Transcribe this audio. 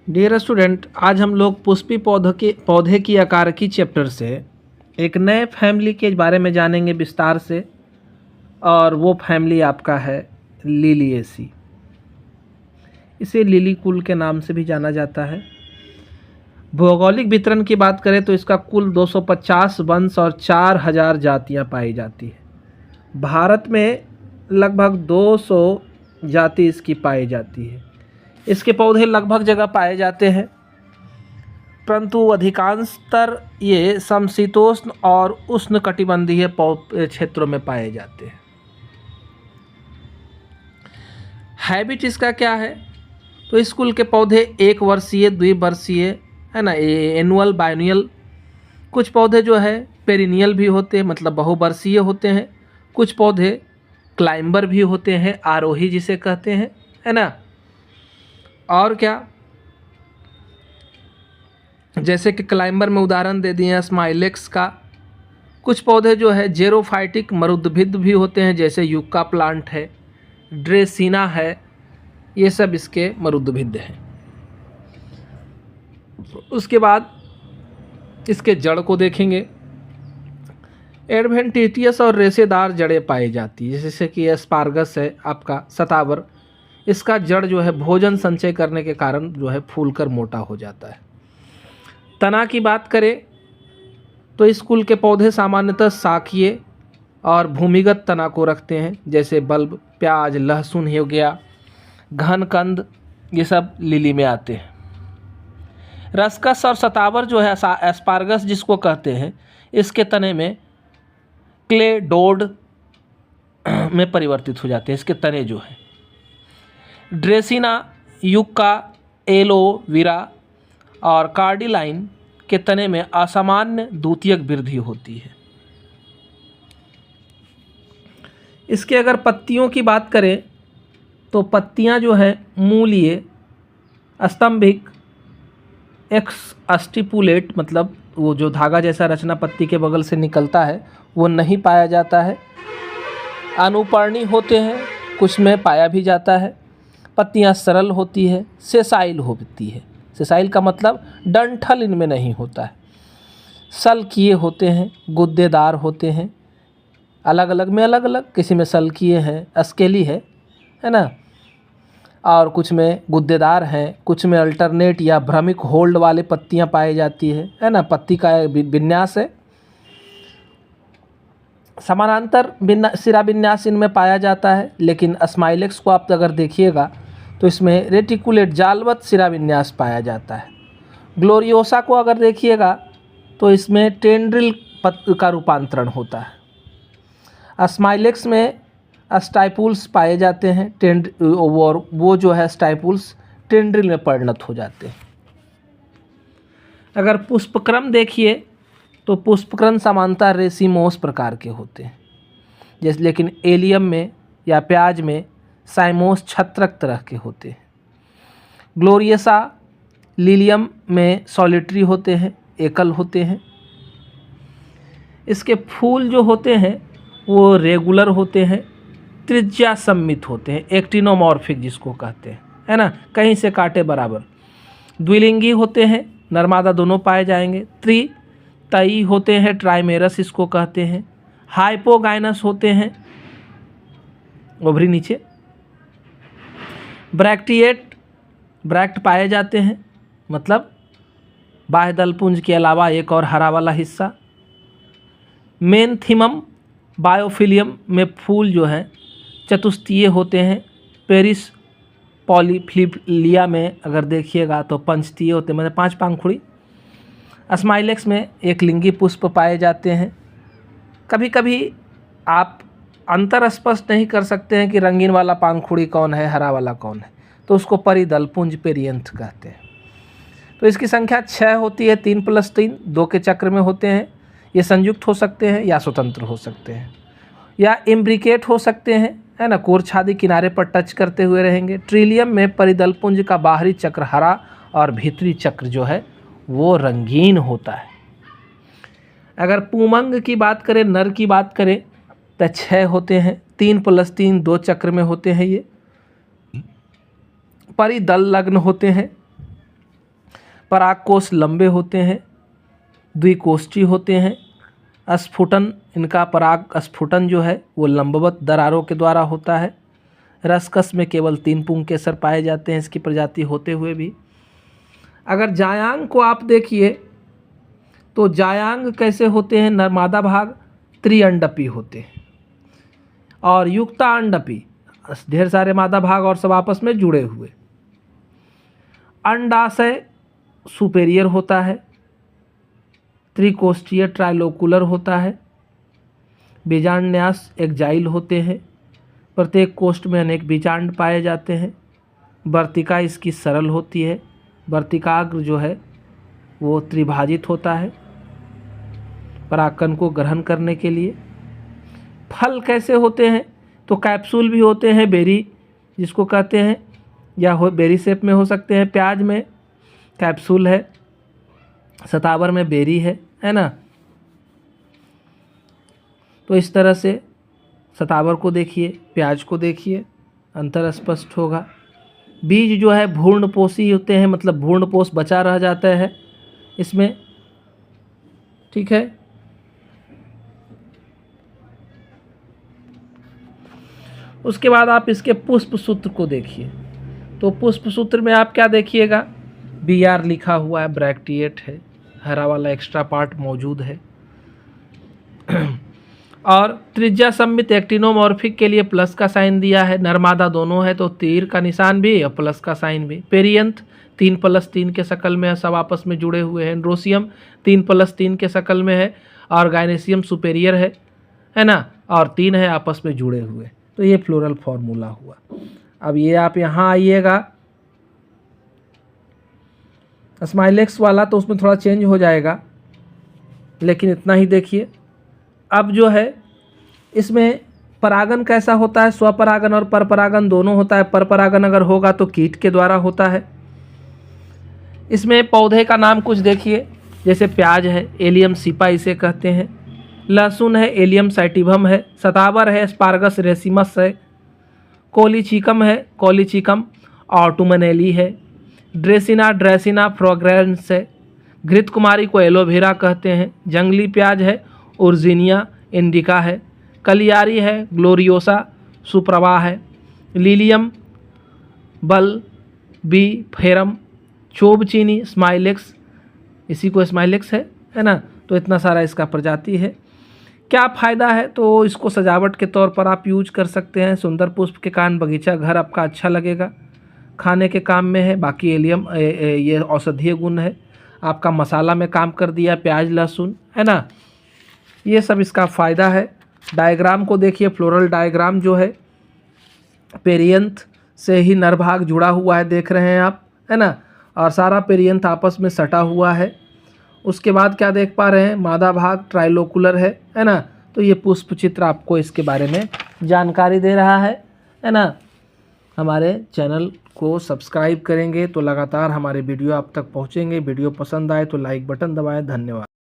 Dear student, आज हम लोग पुष्पी पौधे की आकारिकी चैप्टर से एक नए फैमिली के बारे में जानेंगे विस्तार से। और वो फैमिली आपका है लिलिएसी। इसे लिली कुल के नाम से भी जाना जाता है। भौगोलिक वितरण की बात करें तो इसका कुल 250 वंश और 4000 जातियां पाई जाती है। भारत में लगभग 200 जाति इसकी पाई जाती है। इसके पौधे लगभग जगह पाए जाते हैं, परंतु अधिकांशतर ये समशीतोष्ण और उष्णकटिबंधीय क्षेत्रों में पाए जाते हैं। हैबिट इसका क्या है? तो इस कुल के पौधे 1 वर्षीय, 2 वर्षीय है ना, एनुअल, बाइनियल। कुछ पौधे जो है पेरिनियल भी होते हैं, मतलब बहुवर्षीय होते हैं। कुछ पौधे क्लाइंबर भी होते हैं, आरोही जिसे कहते हैं, है ना। और क्या, जैसे कि क्लाइंबर में उदाहरण दे दिए हैं स्माइलेक्स का। कुछ पौधे जो है जेरोफाइटिक मरुद्भिद भी होते हैं, जैसे यूका प्लांट है, ड्रेसिना है, ये सब इसके मरुद्भिद हैं। उसके बाद इसके जड़ को देखेंगे। एडवेंटिटियस और रेशेदार जड़ें पाई जाती है, जैसे कि एस्पार्गस है आपका सतावर। इसका जड़ जो है भोजन संचय करने के कारण जो है फूलकर मोटा हो जाता है। तना की बात करें तो इस कुल के पौधे सामान्यतः शाखीय और भूमिगत तना को रखते हैं, जैसे बल्ब, प्याज, लहसुन हो गया, घनकंद, ये सब लिली में आते हैं। रसकस और सतावर जो है एस्पार्गस जिसको कहते हैं, इसके तने में क्ले डोड में परिवर्तित हो जाते हैं इसके तने जो हैं। ड्रेसिना, यूका, एलोवेरा और कार्डिलाइन के तने में असामान्य द्वितीयक वृद्धि होती है। इसके अगर पत्तियों की बात करें तो पत्तियां जो है मूलीय, स्तंभिक, स्टिपुलेट, मतलब वो जो धागा जैसा रचना पत्ती के बगल से निकलता है वो नहीं पाया जाता है। अनुपर्णी होते हैं, कुछ में पाया भी जाता है। पत्तियां सरल होती है, सेसाइल होती है। सेसाइल का मतलब डंठल इनमें नहीं होता है। सल्कीय होते हैं, गुद्देदार होते हैं, अलग अलग में अलग अलग, किसी में सल्कीय हैं, स्केली है ना, और कुछ में गुद्देदार हैं, कुछ में अल्टरनेट या भ्रमिक होल्ड वाले पत्तियां पाई जाती है ना। पत्ती का विन्यास है, समानांतर सिरा विन्यास इनमें पाया जाता है। लेकिन स्माइलेक्स को आप अगर देखिएगा तो इसमें रेटिकुलेट जालवत सिरा विन्यास पाया जाता है। ग्लोरियोसा को अगर देखिएगा तो इसमें टेंड्रिल पत्त का रूपांतरण होता है। स्माइलेक्स में स्टाइपुल्स पाए जाते हैं, और वो जो है स्टाइपुल्स टेंड्रिल में परिणत हो जाते हैं। अगर पुष्पक्रम देखिए तो पुष्पक्रम सामान्यतः रेसिमोस प्रकार के होते हैं, जैसे, लेकिन एलियम में या प्याज में साइमोस छत्रक तरह के होते हैं। ग्लोरियसा लिलियम में सॉलिटरी होते हैं, एकल होते हैं। इसके फूल जो होते हैं वो रेगुलर होते हैं, त्रिज्या सम्मित होते हैं, एक्टिनोमॉर्फिक जिसको कहते हैं, है ना, कहीं से काटे बराबर। द्विलिंगी होते हैं, नरमादा दोनों पाए जाएंगे। तई होते हैं, ट्राइमेरस इसको कहते हैं। हाइपोगाइनस होते हैं, ओभरी नीचे। ब्रैक्ट पाए जाते हैं, मतलब बाह्य दलपुंज के अलावा एक और हरा वाला हिस्सा। मेन्थिमम बायोफिलियम में फूल जो हैं चतुष्तीय होते हैं। पेरिस पॉलीफिलिया में अगर देखिएगा तो पंचतीय होते हैं, मतलब 5 पांखुड़ी। स्माइलेक्स में एक लिंगी पुष्प पाए जाते हैं। कभी कभी आप अंतर स्पष्ट नहीं कर सकते हैं कि रंगीन वाला पांखुड़ी कौन है, हरा वाला कौन है, तो उसको परिदलपुंज पेरियंथ कहते हैं। तो इसकी संख्या 6 होती है, 3 + 3, 2 के चक्र में होते हैं। ये संयुक्त हो सकते हैं या स्वतंत्र हो सकते हैं या इम्ब्रिकेट हो सकते हैं, है ना, कोरछादी किनारे पर टच करते हुए रहेंगे। ट्रिलियम में परिदलपुंज का बाहरी चक्र हरा और भीतरी चक्र जो है वो रंगीन होता है। अगर पुमंग की बात करें, नर की बात करें, तो 6 होते हैं, 3 + 3, 2 चक्र में होते हैं। ये परिदल लग्न होते हैं। परागकोश लंबे होते हैं, द्विकोष्ठी होते हैं। स्फुटन, इनका पराग स्फुटन जो है वो लंबवत दरारों के द्वारा होता है। रसकस में केवल 3 पुंकेसर पाए जाते हैं इसकी प्रजाति होते हुए भी। अगर जायांग को आप देखिए तो जायांग कैसे होते हैं, मादा भाग त्रिअंडपी होते हैं और युक्तांडपी, ढेर सारे मादा भाग और सब आपस में जुड़े हुए। अंडाशय सुपेरियर होता है, त्रिकोष्ठीय ट्राइलोकुलर होता है। बीजांडन्यास एक्जाइल होते हैं, प्रत्येक कोष्ठ में अनेक बीजांड पाए जाते हैं। वर्तिका इसकी सरल होती है, वर्तिकाग्र जो है वो त्रिभाजित होता है परागकण को ग्रहण करने के लिए। फल कैसे होते हैं, तो कैप्सूल भी होते हैं, बेरी जिसको कहते हैं, या बेरी शेप में हो सकते हैं। प्याज में कैप्सूल है, सतावर में बेरी है ना। तो इस तरह से सतावर को देखिए, प्याज को देखिए, अंतर स्पष्ट होगा। बीज जो है भ्रूणपोषी होते हैं, मतलब भ्रूणपोष बचा रह जाता है इसमें, ठीक है। उसके बाद आप इसके पुष्प सूत्र को देखिए, तो पुष्प सूत्र में आप क्या देखिएगा, BR लिखा हुआ है, ब्रैक्टिएट है, हरा वाला एक्स्ट्रा पार्ट मौजूद है। और त्रिज्या सम्मित एक्टिनोमॉर्फिक के लिए प्लस का साइन दिया है, नरमादा दोनों है तो तीर का निशान भी और प्लस का साइन भी। पेरियंथ 3+3 के शकल में है, सब आपस में जुड़े हुए हैं। एंड्रोसियम 3+3 के शकल में है और गायनेसियम सुपेरियर है ना, और 3 है आपस में जुड़े हुए। तो ये फ्लोरल फॉर्मूला हुआ। अब ये आप यहाँ आइएगा स्माइलेक्स वाला, तो उसमें थोड़ा चेंज हो जाएगा, लेकिन इतना ही देखिए। अब जो है इसमें परागन कैसा होता है, स्वपरागन और परपरागन दोनों होता है। परपरागन अगर होगा तो कीट के द्वारा होता है। इसमें पौधे का नाम कुछ देखिए, जैसे प्याज है, एलियम सीपा इसे कहते हैं। लहसुन है, एलियम सैटिवम है। सतावर है, एस्पार्गस रेसिमस है। कोलिचिकम है, कोलिचिकम ऑटुमनेली है। ड्रेसिना फ्रोग्रेंस है। घृत कुमारी को एलोवेरा कहते हैं। जंगली प्याज है, उर्जिनिया इंडिका है। कलियारी है, ग्लोरियोसा सुप्रभा है। लिलियम बल बी फेरम। चोबचीनी स्माइलेक्स, इसी को स्माइलेक्स है ना। तो इतना सारा इसका प्रजाति है। क्या फ़ायदा है, तो इसको सजावट के तौर पर आप यूज कर सकते हैं। सुंदर पुष्प के कारण बगीचा घर आपका अच्छा लगेगा। खाने के काम में है, बाकी एलियम ये औषधीय गुण है। आपका मसाला में काम कर दिया, प्याज लहसुन, है ना। ये सब इसका फ़ायदा है। डायग्राम को देखिए, फ्लोरल डायग्राम जो है पेरियंथ से ही नरभाग जुड़ा हुआ है, देख रहे हैं आप, है ना। और सारा पेरियंथ आपस में सटा हुआ है। उसके बाद क्या देख पा रहे हैं, मादा भाग ट्राइलोकुलर है ना। तो ये पुष्प चित्र आपको इसके बारे में जानकारी दे रहा है ना। हमारे चैनल को सब्सक्राइब करेंगे तो लगातार हमारे वीडियो आप तक पहुंचेंगे। वीडियो पसंद आए तो लाइक बटन दबाएं। धन्यवाद।